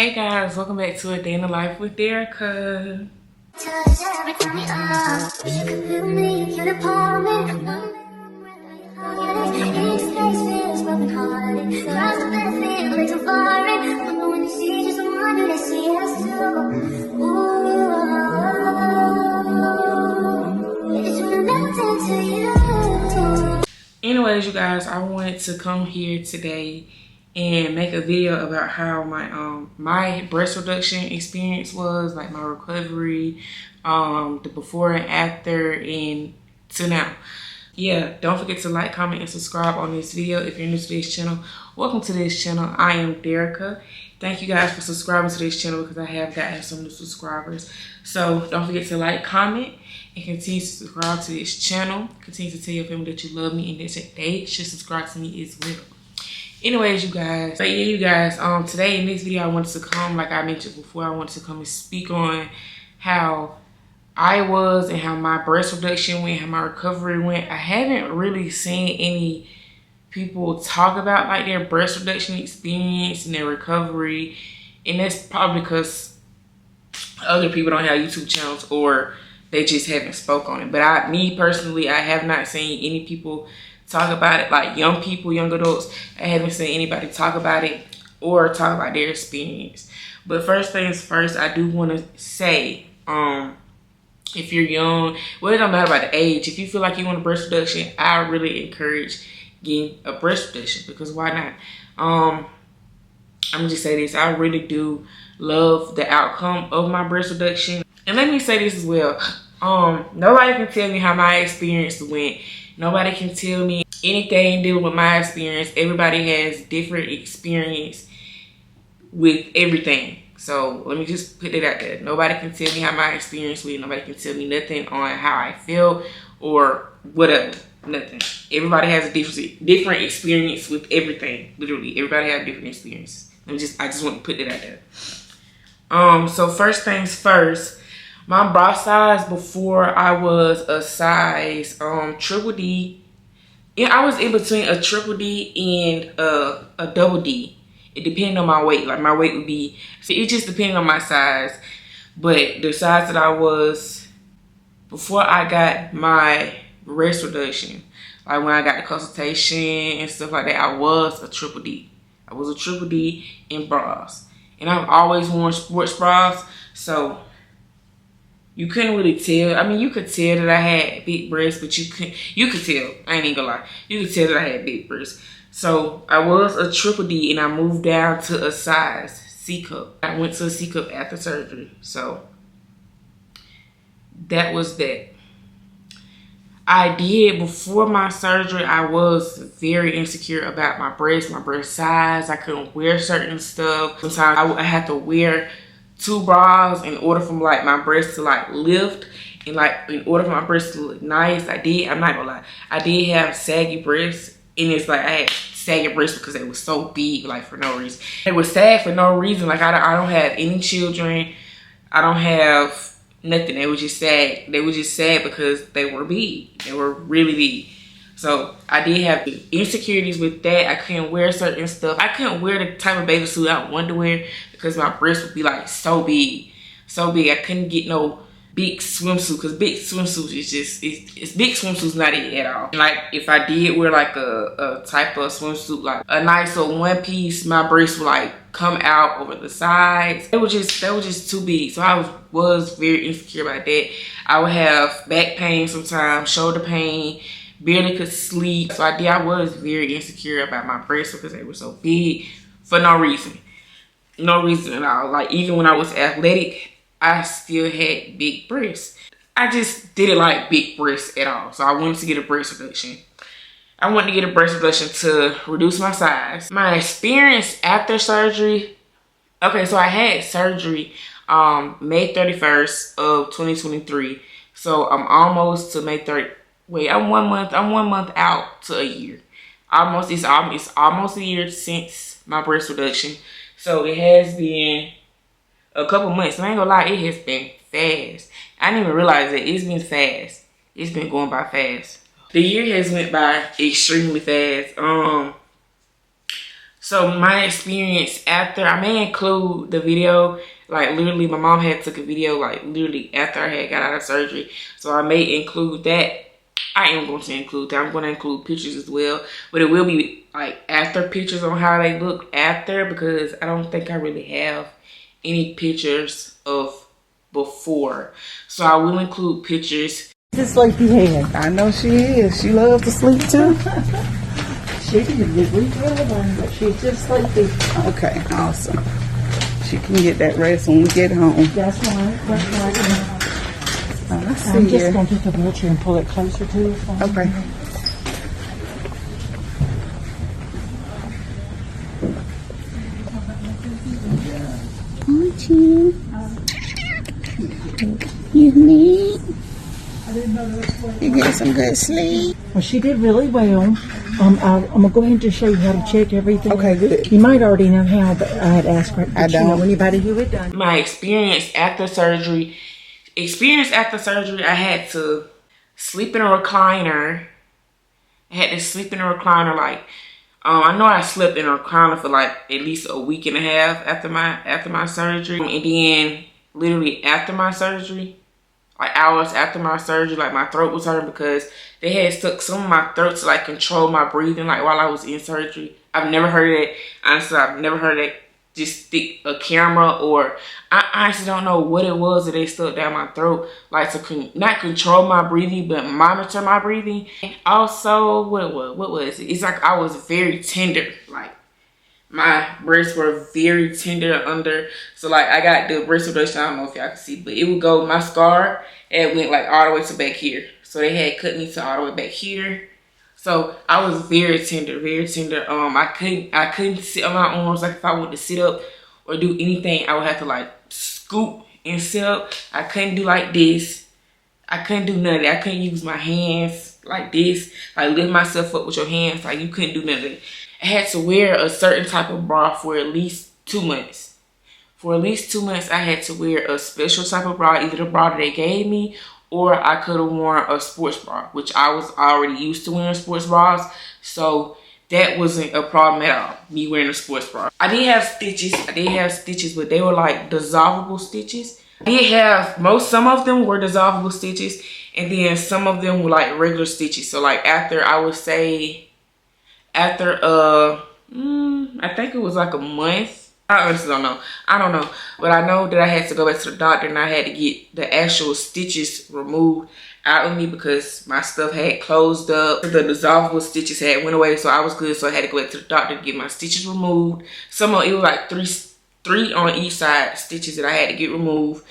Hey guys, welcome back to A Day in the Life with Erica. Anyways, you guys, I wanted to come here today and make a video about how my breast reduction experience was, like my recovery, the before and after, and to now. Yeah, don't forget to like, comment, and subscribe on this video if you're new to this channel. Welcome to this channel. I am Derica. Thank you guys for subscribing to this channel because I have gotten some new subscribers. So don't forget to like, comment, and continue to subscribe to this channel. Continue to tell your family that you love me and that they should subscribe to me as well. Anyways, you guys, today in this video I wanted to come, like I mentioned before, I wanted to come and speak on how I was and how my breast reduction went, how my recovery went. I haven't really seen any people talk about like their breast reduction experience and their recovery, and that's probably because other people don't have YouTube channels or they just haven't spoke on it. But me personally, I have not seen any people talk about it, like young people, young adults. I haven't seen anybody talk about it or talk about their experience. But first things first, I do want to say, if you're young, well, it don't matter about the age. If you feel like you want a breast reduction, I really encourage getting a breast reduction, because why not? I'm gonna just say this, I really do love the outcome of my breast reduction. And let me say this as well, nobody can tell me how my experience went. Nobody can tell me anything dealing with my experience. Everybody has different experience with everything. So let me just put it out there. Nobody can tell me how my experience went. Nobody can tell me nothing on how I feel or whatever. Nothing. Everybody has a different experience with everything. Literally, everybody has different experiences. I just want to put it out there. So first things first. My bra size before I was a size triple D. Yeah, I was in between a triple D and a double D. It depended on my weight. Like my weight would be, so it just depended on my size. But the size that I was before I got my breast reduction, like when I got the consultation and stuff like that, I was a triple D. I was a triple D in bras. And I've always worn sports bras, so you couldn't really tell. I mean, you could tell that I had big breasts, but you could tell. I ain't even gonna lie. You could tell that I had big breasts. So I was a triple D, and I moved down to a size C cup. I went to a C cup after surgery. So that was that. I did, before my surgery, I was very insecure about my breast size. I couldn't wear certain stuff. Sometimes I had to wear 2 bras in order for like my breasts to like lift, and like in order for my breasts to look nice. I'm not gonna lie, I did have saggy breasts, and it's like I had saggy breasts because they were so big, like for no reason. They were sad for no reason. Like I don't have any children. I don't have nothing. They were just sad. They were just sad because they were big. They were really big. So I did have insecurities with that. I couldn't wear certain stuff. I couldn't wear the type of bathing suit I wanted to wear because my breasts would be like so big. So big. I couldn't get no big swimsuit, because big swimsuits is just, it's big swimsuits not it at all. Like if I did wear like a type of swimsuit, like a nice little one piece, my breasts would like come out over the sides. They were just too big. So I was very insecure about that. I would have back pain sometimes, shoulder pain, barely could sleep. So I was very insecure about my breasts because they were so big for no reason. No reason at all. Like even when I was athletic, I still had big breasts. I just didn't like big breasts at all. So I wanted to get a breast reduction. I wanted to get a breast reduction to reduce my size. My experience after surgery. Okay, so I had surgery May 31st of 2023. So I'm almost to May 30th. Wait, I'm one month out to a year. It's almost a year since my breast reduction. So it has been a couple months. I ain't gonna lie, it has been fast. I didn't even realize that it's been fast. It's been going by fast. The year has went by extremely fast. So my experience after, I may include the video, like literally my mom had took a video like literally after I had got out of surgery. So I may include that. I am going to include that. I'm going to include pictures as well. But it will be like after pictures on how they look after, because I don't think I really have any pictures of before. So I will include pictures. This sleepyhead. I know she is. She loves to sleep too. She can get but she's just sleepy. Okay, awesome. She can get that rest when we get home. That's right. That's right. I see I'm just you. going to take the wheelchair and pull it closer to us. Okay. You need. You get some good sleep. Well, she did really well. I'm gonna go ahead and just show you how to check everything. Okay, good. You might already know how, but I had asked her. I don't. You know anybody who had done? My experience after surgery. I had to sleep in a recliner. Like, I know I slept in a recliner for like at least a week and a half after my surgery. And then literally after my surgery, like hours after my surgery, like my throat was hurting because they had stuck some of my throat to like control my breathing, like while I was in surgery. I've never heard of that. Honestly, I've never heard of that. Just stick a camera, or I honestly don't know what it was that they stuck down my throat, like to not control my breathing, but monitor my breathing. Also, what was it? It's like I was very tender, like my breasts were very tender under. So like I got the breast reduction. I don't know if y'all can see, but it would go, my scar, it went like all the way to back here. So they had cut me to all the way back here. So I was very tender, very tender. I couldn't sit on my arms. Like if I wanted to sit up or do anything, I would have to like scoop and sit up. I couldn't do like this. I couldn't do none of that. I couldn't use my hands like this, like lift myself up with your hands. Like you couldn't do none of that. I had to wear a certain type of bra for at least 2 months. For at least 2 months, I had to wear a special type of bra, either the bra that they gave me, or I could have worn a sports bra, which I was already used to wearing sports bras. So that wasn't a problem at all, me wearing a sports bra. I did have stitches, but they were like dissolvable stitches. Some of them were dissolvable stitches, and then some of them were like regular stitches. So like after, I would say, after, I think it was like a month. I honestly don't know. I don't know. But I know that I had to go back to the doctor and I had to get the actual stitches removed out of me because my stuff had closed up. The dissolvable stitches had went away, so I was good. So I had to go back to the doctor to get my stitches removed. It was like three on each side stitches that I had to get removed.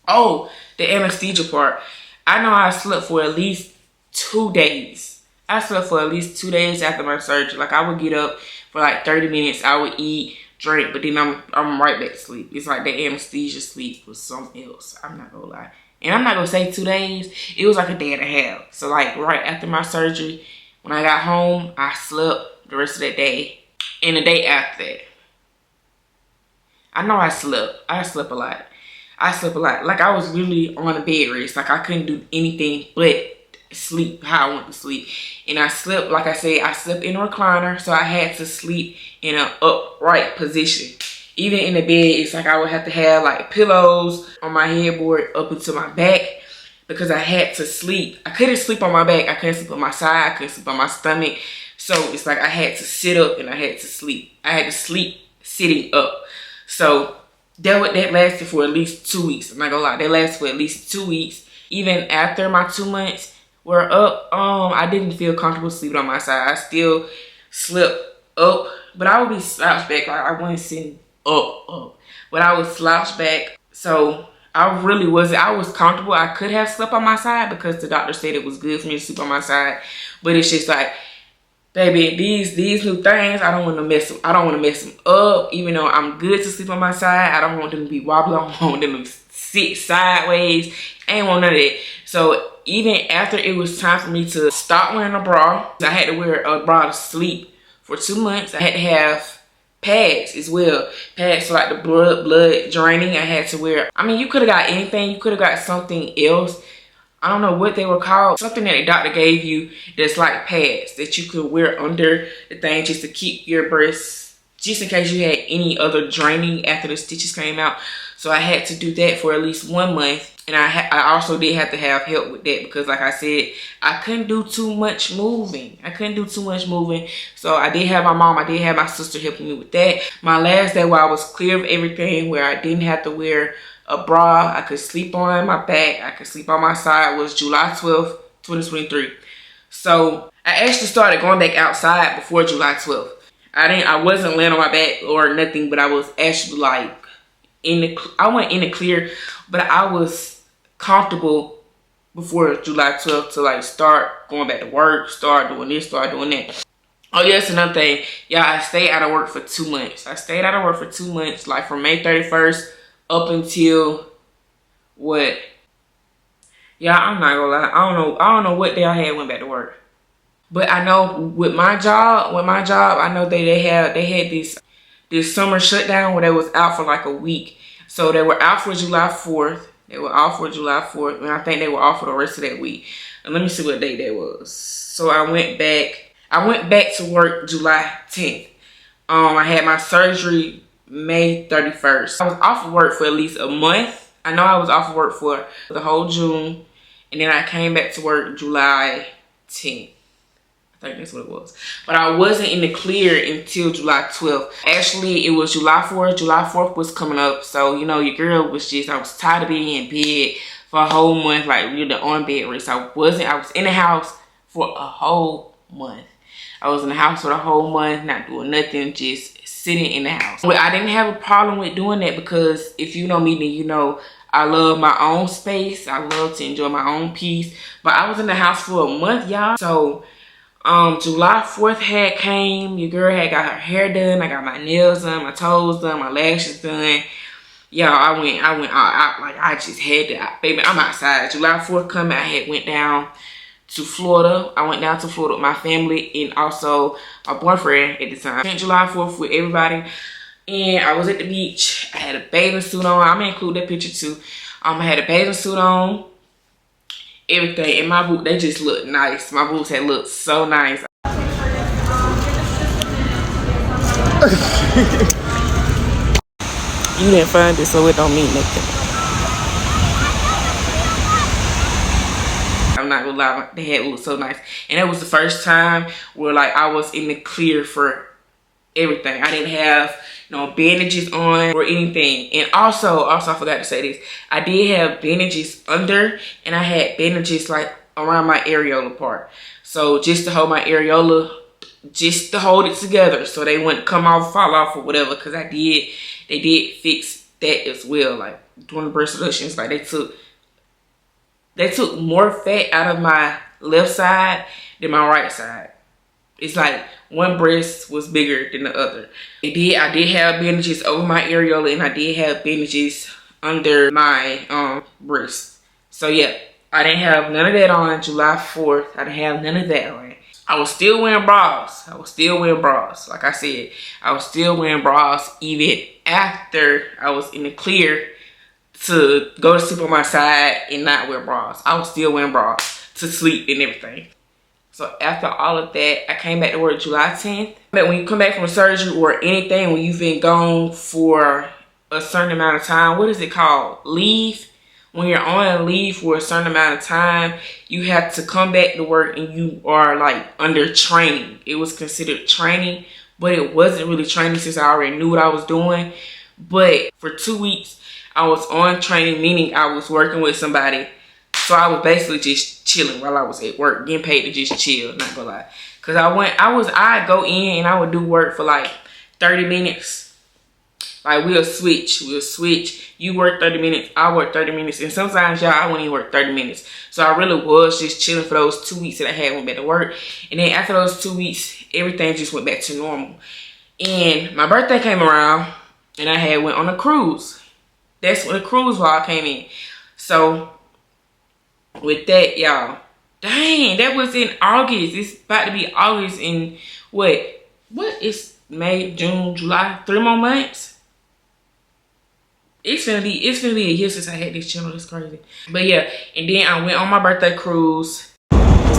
Oh, the anesthesia part. I know I slept for at least 2 days. I slept for at least 2 days after my surgery. Like I would get up for like 30 minutes. I would eat, drink, but then I'm right back to sleep. It's like the anesthesia sleep was something else. I'm not gonna lie. And I'm not gonna say 2 days. It was like a day and a half. So like right after my surgery, when I got home, I slept the rest of that day. And the day after that, I know I slept. I slept a lot. Like I was really on a bed rest. Like I couldn't do anything but sleep how I want to sleep. And I slept, like I said, I slept in a recliner, so I had to sleep in an upright position. Even in the bed, it's like I would have to have like pillows on my headboard up into my back because I had to sleep. I couldn't sleep on my back. I couldn't sleep on my side. I couldn't sleep on my stomach. So it's like I had to sit up and I had to sleep. I had to sleep sitting up. So that lasted for at least 2 weeks. I'm not gonna lie, that lasted for at least 2 weeks. Even after my 2 months were up, I didn't feel comfortable sleeping on my side. I still slept up, but I would be slouched back. Like I wasn't sitting up, but I would slouch back. So I was comfortable. I could have slept on my side because the doctor said it was good for me to sleep on my side. But it's just like, baby, these new things, I don't want to mess them up. Even though I'm good to sleep on my side, I don't want them to be wobbly. I don't want them to sit sideways. I ain't want none of that. So even after it was time for me to stop wearing a bra, I had to wear a bra to sleep for 2 months. I had to have pads as well. Pads for like the blood draining. I had to wear, I mean, you could have got anything. You could have got something else. I don't know what they were called. Something that a doctor gave you that's like pads that you could wear under the thing just to keep your breasts just in case you had any other draining after the stitches came out. So I had to do that for at least 1 month. And I also did have to have help with that because, like I said, I couldn't do too much moving. So I did have my mom, I did have my sister helping me with that. My last day where I was clear of everything, where I didn't have to wear a bra, I could sleep on my back, I could sleep on my side, was July 12th, 2023. So I actually started going back outside before July 12th. I wasn't laying on my back or nothing, but I was actually like I went in the clear, but I was comfortable before July 12th to like start going back to work, start doing this, start doing that. Oh yes, another thing, y'all, I stayed out of work for 2 months. Like from May 31st up until what? Yeah, I'm not gonna lie, I don't know what day I had went back to work. But I know with my job, I know they had this summer shutdown where they was out for like a week. So they were out for July 4th. And I think they were off for the rest of that week. And let me see what day that was. So I went back to work July 10th. I had my surgery May 31st. I was off of work for at least a month. I know I was off of work for the whole June. And then I came back to work July 10th. I think that's what it was. But I wasn't in the clear until July 12th. Actually, it was July 4th. July 4th was coming up. So, you know, your girl was just, I was tired of being in bed for a whole month. Like, really on bed rest. I was in the house for a whole month. I was in the house for the whole month, not doing nothing, just sitting in the house. But I didn't have a problem with doing that because if you know me, then you know I love my own space. I love to enjoy my own peace. But I was in the house for a month, y'all. So July 4th had came. Your girl had got her hair done. I got my nails done, my toes done, my lashes done. Y'all, I went all out. Like, I just had to, baby, I'm outside. July 4th coming, I went down to Florida. I went down to Florida with my family and also my boyfriend at the time. Spent July 4th with everybody. And I was at the beach. I had a bathing suit on. I'm gonna include that picture too. I had a bathing suit on. Everything. And my boots, they just looked nice. My boots had looked so nice. You didn't find it, so it don't mean nothing. I'm not gonna lie, they had looked so nice. And that was the first time where like I was in the clear for everything. I didn't have no bandages on or anything. And also I forgot to say this, I did have bandages under and I had bandages like around my areola part. So just to hold my areola, just to hold it together so they wouldn't come off, fall off or whatever. Cause they did fix that as well. Like during the breast reductions, like they took more fat out of my left side than my right side. It's like one breast was bigger than the other. I did have bandages over my areola and I did have bandages under my breast. So yeah, I didn't have none of that on July 4th. I didn't have none of that on. I was still wearing bras. Like I said, I was still wearing bras even after I was in the clear to go to sleep on my side and not wear bras. I was still wearing bras to sleep and everything. So after all of that, I came back to work July 10th. But when you come back from surgery or anything, when you've been gone for a certain amount of time, what is it called? Leave. When you're on leave for a certain amount of time, you have to come back to work and you are like under training. It was considered training, but it wasn't really training since I already knew what I was doing. But for 2 weeks, I was on training, meaning I was working with somebody. So I was basically just chilling while I was at work, getting paid to just chill, not gonna lie. Cause I'd go in and I would do work for like 30 minutes. Like we'll switch. You work 30 minutes, I work 30 minutes. And sometimes y'all, I wouldn't even work 30 minutes. So I really was just chilling for those 2 weeks that I had went back to work. And then after those 2 weeks, everything just went back to normal. And my birthday came around and I had went on a cruise. That's when the cruise vlog came in. So with that, y'all, dang, that was in August. It's about to be August in what is May, June, July, 3 more months. It's gonna be a year since I had this channel. That's crazy. But yeah, and then I went on my birthday cruise. It's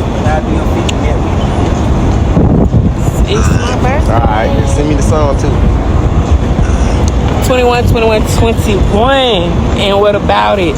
my birthday. Alright, Send me the song too. 21, 21, 21. And what about it?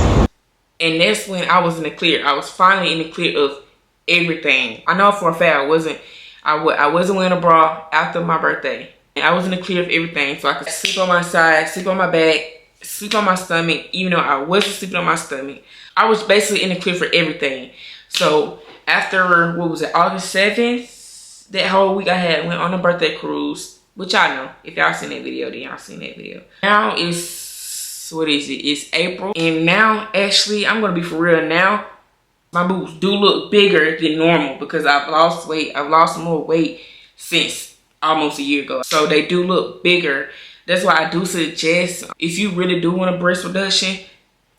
And that's when I was in the clear. I was finally in the clear of everything. I know for a fact I wasn't wearing a bra after my birthday. And I was in the clear of everything. So I could sleep on my side, sleep on my back, sleep on my stomach, even though I wasn't sleeping on my stomach. I was basically in the clear for everything. So after, what was it, August 7th, that whole week I went on a birthday cruise, which I know. If y'all seen that video, then y'all seen that video. Now it's, what is it? It's April. And now, actually, I'm going to be for real now. My boobs do look bigger than normal because I've lost weight. I've lost more weight since almost a year ago. So they do look bigger. That's why I do suggest, if you really do want a breast reduction,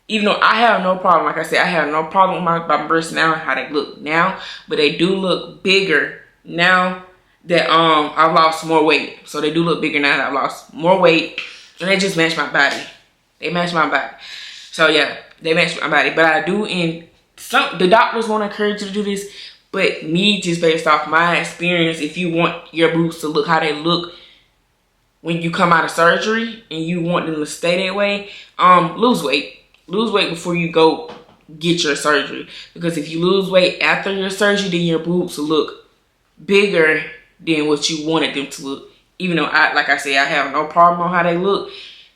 even though I have no problem, like I said, I have no problem with my breasts now and how they look now, but they do look bigger now that I've lost more weight. So they do look bigger now that I've lost more weight, and they just match my body. They match my body. So yeah, they match my body. But I do, and the doctors want to encourage you to do this, but me, just based off my experience, if you want your boobs to look how they look when you come out of surgery and you want them to stay that way, lose weight. Lose weight before you go get your surgery. Because if you lose weight after your surgery, then your boobs will look bigger than what you wanted them to look. Even though, like I said, I have no problem on how they look.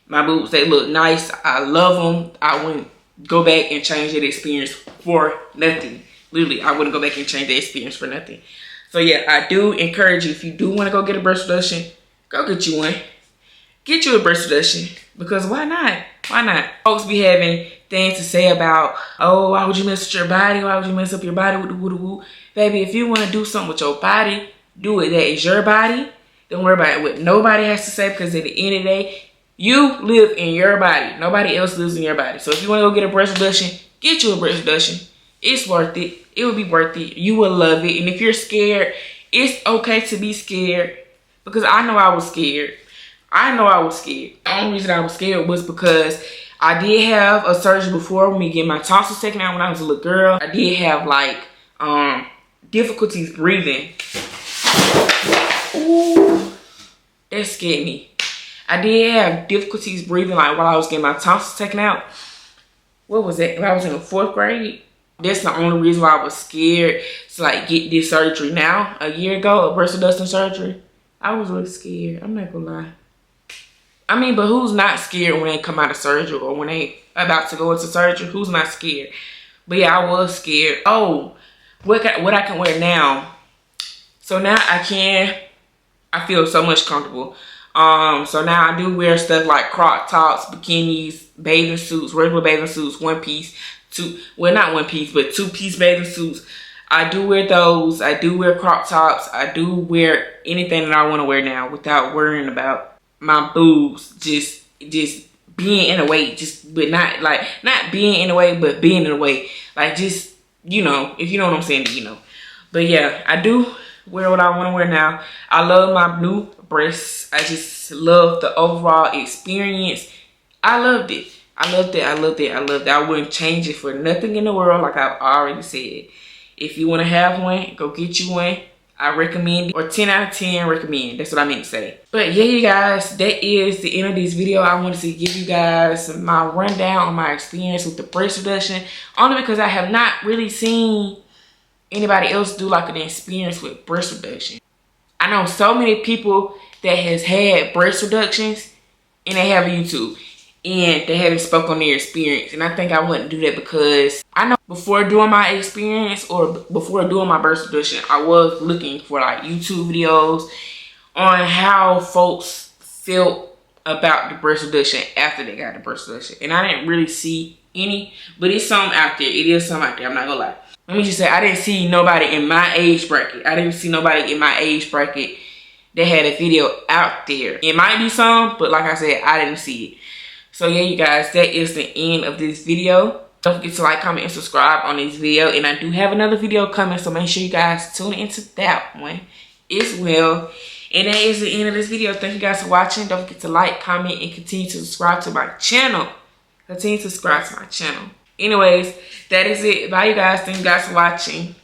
My boobs, they look nice. I love them. I wouldn't go back and change that experience for nothing. Literally, I wouldn't go back and change the experience for nothing. So yeah, I do encourage you, if you do want to go get a breast reduction, go get you one. Get you a breast reduction. Because why not? Why not? Folks be having things to say about, oh, why would you mess with your body? Why would you mess up your body? Woo-doo-woo-doo-woo. Baby, if you want to do something with your body, do it. That is your body. Don't worry about what nobody has to say, because at the end of the day, you live in your body. Nobody else lives in your body. So if you want to go get a breast reduction, get you a breast reduction. It's worth it. It will be worth it. You will love it. And if you're scared, it's okay to be scared, because I know I was scared. I know I was scared. The only reason I was scared was because I did have a surgery before me getting my tonsils taken out when I was a little girl. I did have like difficulties breathing. Ooh, that scared me. I did have difficulties breathing like while I was getting my tonsils taken out. What was that? When I was in the 4th grade. That's the only reason why I was scared to like get this surgery now. A year ago, a breast reduction surgery. I was really scared. I'm not gonna lie. I mean, but who's not scared when they come out of surgery or when they about to go into surgery? Who's not scared? But yeah, I was scared. Oh, what I can wear now. So now I feel so much comfortable. So now I do wear stuff like crop tops, bikinis, bathing suits, regular bathing suits, one piece, well, not one piece, but 2-piece bathing suits. I do wear those. I do wear crop tops. I do wear anything that I want to wear now without worrying about my boobs just being in a way, but not being in a way, but being in a way, like, just, you know, if you know what I'm saying, you know. But yeah, I do wear what I want to wear now. I love my new breasts. I just love the overall experience. I loved it. I loved it. I loved it. I loved it. I wouldn't change it for nothing in the world, like I've already said. If you want to have one, go get you one. I recommend, or 10 out of 10 recommend. That's what I meant to say. But yeah, you guys, that is the end of this video. I wanted to give you guys my rundown on my experience with the breast reduction, only because I have not really seen anybody else do like an experience with breast reduction. I know so many people that has had breast reductions and they have a YouTube and they haven't spoke on their experience. And I think I wouldn't do that because I know before doing my experience or before doing my breast reduction, I was looking for like YouTube videos on how folks felt about the breast reduction after they got the breast reduction. And I didn't really see any, but it's some out there. It is some out there, I'm not gonna lie. Let me just say, I didn't see nobody in my age bracket. I didn't see nobody in my age bracket that had a video out there. It might be some, but like I said, I didn't see it. So yeah, you guys, that is the end of this video. Don't forget to like, comment, and subscribe on this video. And I do have another video coming, so make sure you guys tune into that one as well. And that is the end of this video. Thank you guys for watching. Don't forget to like, comment, and continue to subscribe to my channel. Continue to subscribe to my channel. Anyways, that is it. Bye, you guys. Thank you guys for watching.